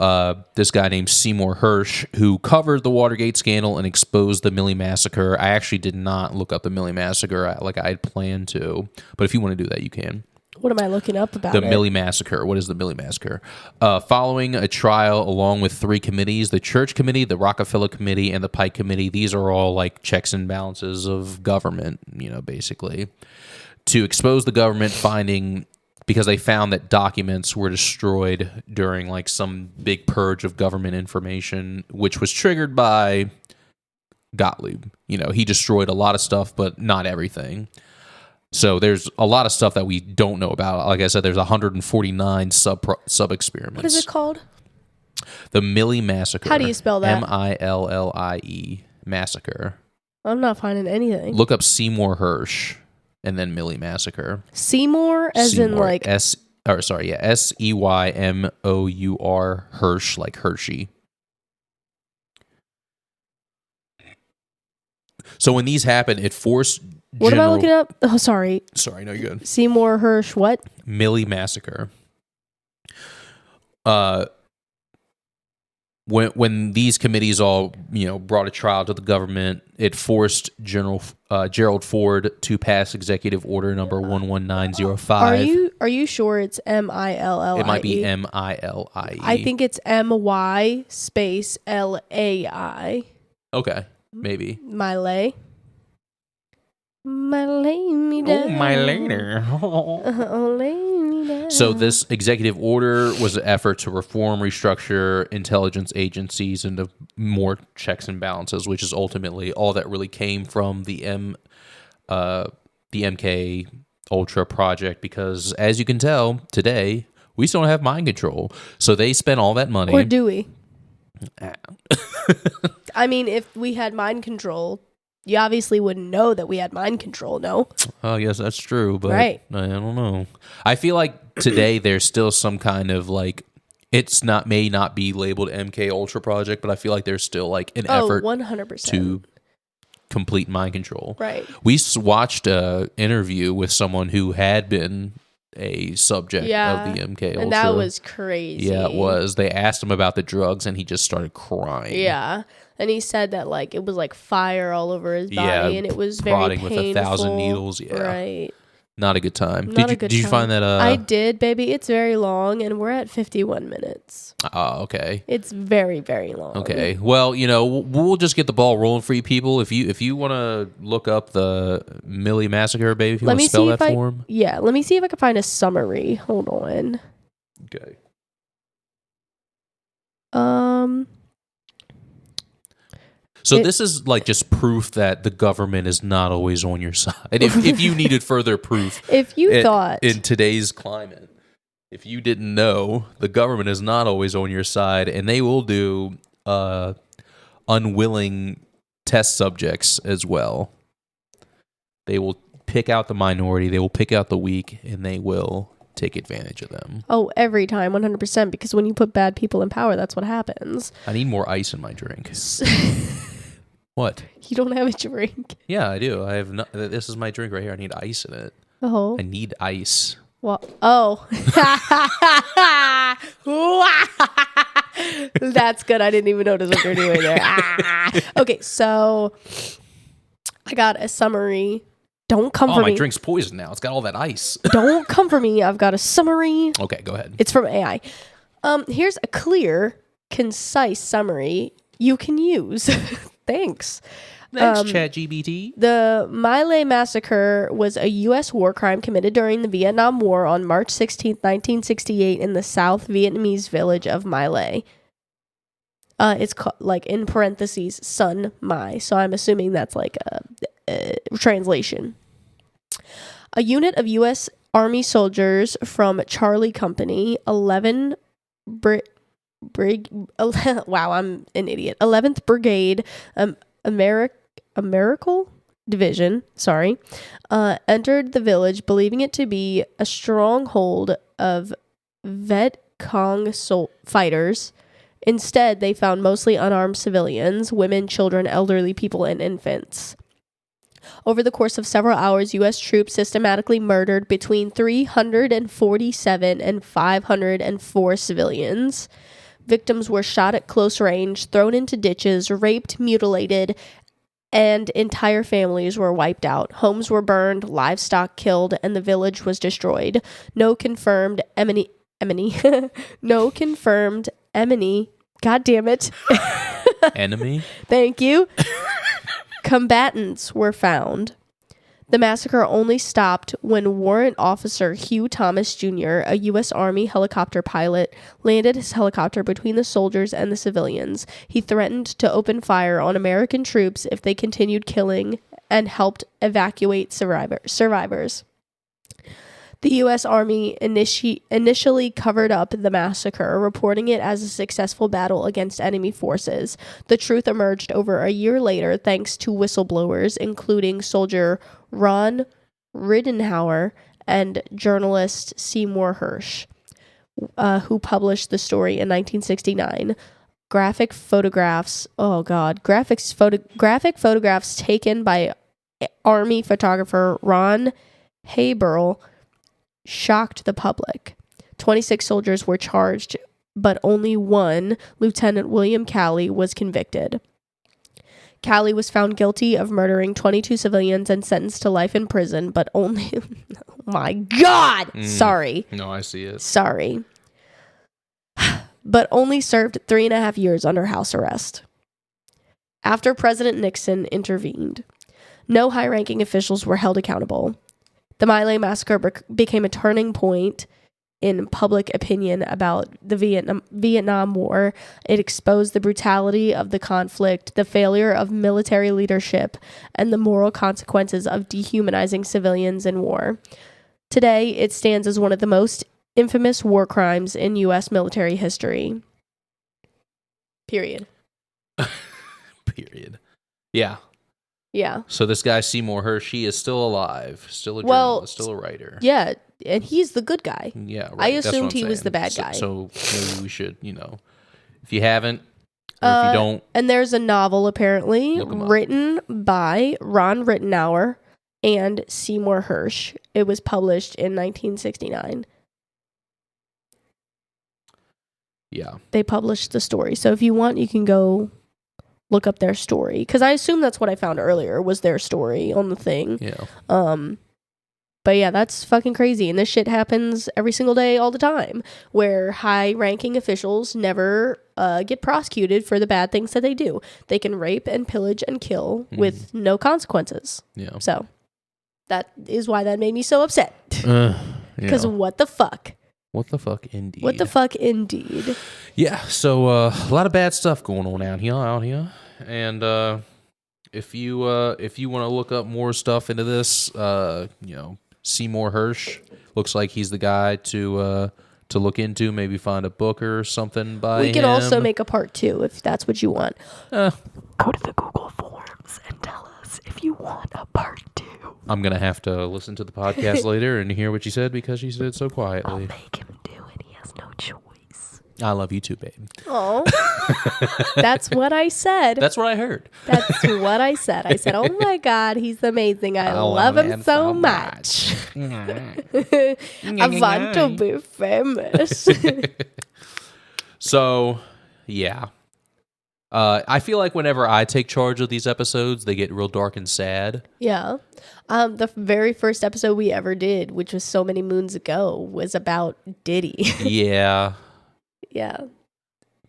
this guy named Seymour Hersh, who covered the Watergate scandal and exposed the Millie Massacre. I actually did not look up the Millie Massacre like I had planned to, but if you want to do that, you can. What am I looking up about The Millie Massacre. What is the Millie Massacre? Following a trial along with 3 committees, the Church Committee, the Rockefeller Committee, and the Pike Committee. These are all like checks and balances of government, basically. To expose the government, finding because they found that documents were destroyed during like some big purge of government information, which was triggered by Gottlieb. He destroyed a lot of stuff, but not everything. So there's a lot of stuff that we don't know about. Like I said, there's 149 sub experiments. What is it called? The Millie Massacre. How do you spell that? Millie massacre. I'm not finding anything. Look up Seymour Hersh and then Millie Massacre. Seymour, as Seymour, in like SEYMOUR Hersh, like Hershey. So when these happen, it forced. What am I looking up? Oh, sorry. Sorry, no, you're good. Seymour Hersh, what? Millie Massacre. When these committees all brought a trial to the government, it forced Gerald Ford to pass Executive Order number 11905. Are you sure it's MILLIE? It might be MILIE. I think it's MY space LAI. Okay, maybe. Miley. My lay me down. Oh, my later. Oh, lay me down. So this executive order was an effort to reform, restructure intelligence agencies into more checks and balances, which is ultimately all that really came from the MKUltra project. Because as you can tell, today we still don't have mind control. So they spent all that money. Or do we? I mean, if we had mind control, you obviously wouldn't know that we had mind control, no? Oh, yes, that's true, but right. I don't know. I feel like today there's still some kind of like, may not be labeled MKUltra project, but I feel like there's still like an effort 100%. to complete mind control. Right. We watched an interview with someone who had been a subject of the MKUltra. And that was crazy. Yeah, it was. They asked him about the drugs and he just started crying. Yeah. And he said that like it was like fire all over his body and it was very painful. With 1,000 needles. Yeah. Right. Not a good time. Did you find that? I did, baby. It's very long, and we're at 51 minutes. Oh, okay. It's very, very long. Okay. Well, we'll just get the ball rolling for you people. If you want to look up the Millie Massacre, baby, if you want to spell that for him. Yeah. Let me see if I can find a summary. Hold on. Okay. So this is like just proof that the government is not always on your side. If you needed further proof, if you thought in today's climate, if you didn't know, the government is not always on your side, and they will do unwilling test subjects as well. They will pick out the minority, they will pick out the weak, and they will take advantage of them. Oh, every time, 100%, because when you put bad people in power, that's what happens. I need more ice in my drink. What? You don't have a drink? Yeah, I do. I have. This is my drink right here. I need ice in it. Oh. I need ice. Well, oh. That's good. I didn't even notice what you're doing there. Okay, so I got a summary. Don't come for me. My drink's poisoned now. It's got all that ice. Don't come for me. I've got a summary. Okay, go ahead. It's from AI. Here's a clear, concise summary you can use. Thanks, ChatGPT. The Miley Massacre was a U.S. war crime committed during the Vietnam War on March 16, 1968 in the South Vietnamese village of My Lai. It's called, like, in parentheses, Sun Mai. So I'm assuming that's like a translation. A unit of U.S. Army soldiers from Charlie Company, 11 wow, I'm an idiot. 11th Brigade, Americal Division, entered the village believing it to be a stronghold of Viet Cong fighters. Instead, they found mostly unarmed civilians, women, children, elderly people, and infants. Over the course of several hours, U.S. troops systematically murdered between 347 and 504 civilians. Victims were shot at close range, thrown into ditches, raped, mutilated, and entire families were wiped out. Homes were burned, livestock killed, and the village was destroyed. No confirmed enemy. God damn it. Enemy? Thank you. Combatants were found. The massacre only stopped when Warrant Officer Hugh Thomas Jr., a U.S. Army helicopter pilot, landed his helicopter between the soldiers and the civilians. He threatened to open fire on American troops if they continued killing and helped evacuate survivors. The U.S. Army initially covered up the massacre, reporting it as a successful battle against enemy forces. The truth emerged over a year later thanks to whistleblowers, including soldier Ron Ridenour and journalist Seymour Hersh, who published the story in 1969. Graphic photographs taken by Army photographer Ron Haberl shocked the public. 26 soldiers were charged, but only one, Lieutenant William Calley, was convicted. Calley was found guilty of murdering 22 civilians and sentenced to life in prison, but only... oh my God! Sorry. No, I see it. Sorry. But only served 3.5 years under house arrest. After President Nixon intervened, no high-ranking officials were held accountable. The My Lai massacre became a turning point in public opinion about the Vietnam War. It exposed the brutality of the conflict, the failure of military leadership, and the moral consequences of dehumanizing civilians in war. Today, it stands as one of the most infamous war crimes in U.S. military history. Period. Period. Yeah. Yeah. So this guy, Seymour Hersh, he is still alive, still a journalist, still a writer. Yeah, and he's the good guy. Yeah, right. I assumed he was the bad guy. So maybe we should, if you haven't, or if you don't. And there's a novel, apparently, written by Ron Ridenour and Seymour Hersh. It was published in 1969. Yeah. They published the story. So if you want, you can go look up their story, because I assume that's what I found earlier was their story on the thing. Yeah. But yeah, that's fucking crazy, and this shit happens every single day, all the time, where high-ranking officials never get prosecuted for the bad things that they do. They can rape and pillage and kill with no consequences. Yeah. So that is why that made me so upset. Because what the fuck? What the fuck, indeed. What the fuck, indeed. Yeah, so a lot of bad stuff going on out here. And if you want to look up more stuff into this, Seymour Hersh looks like he's the guy to look into. Maybe find a book or something by him. We can also make a part 2 if that's what you want. Go to the Google Forms and tell us if you want a part 2. I'm going to have to listen to the podcast later and hear what you said because she said it so quietly. I'll make him do it. He has no choice. I love you too, babe. Oh, that's what I said. That's what I heard. That's what I said. I said, oh my God, he's amazing. I love him so much. I want to be famous. So, yeah. I feel like whenever I take charge of these episodes, they get real dark and sad. Yeah. The very first episode we ever did, which was so many moons ago, was about Diddy. Yeah. Yeah.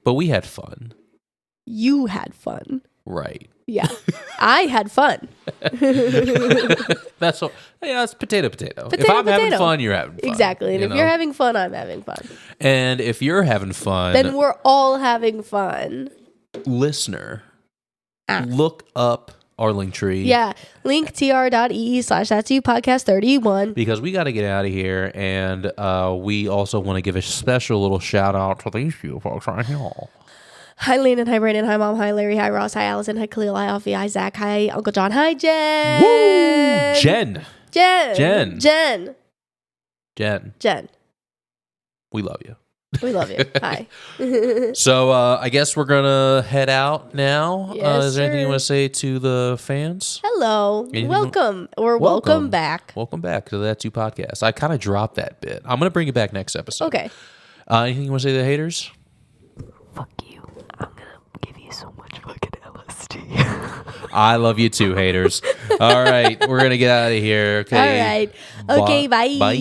But we had fun. You had fun. Right. Yeah. I had fun. That's what, it's potato. If I'm having fun, you're having fun. Exactly. And if you're having fun, I'm having fun. And if you're having fun, then we're all having fun. Listener, look up our link tree. Yeah, linktr.ee/that's-you-podcast-31. Because we got to get out of here, and we also want to give a special little shout out to these few folks right here. Hi, Landon. Hi, Brandon. Hi, Mom. Hi, Larry. Hi, Ross. Hi, Allison. Hi, Khalil. Hi, Alfie. Hi, Zach. Hi, Uncle John. Hi, Jen. Woo! Jen. We love you. We love you. Hi. So I guess we're gonna head out now. Yes, is there anything you sir. want to say to the fans? Hello. Welcome. Or welcome back. Welcome back to the That's You podcast. I kind of dropped that bit. I'm gonna bring it back next episode. Okay. Anything you want to say to the haters? Fuck you. I'm gonna give you so much fucking LSD. I love you too, haters. All right, we're gonna get out of here. Okay. All right. Okay. Bye. Bye.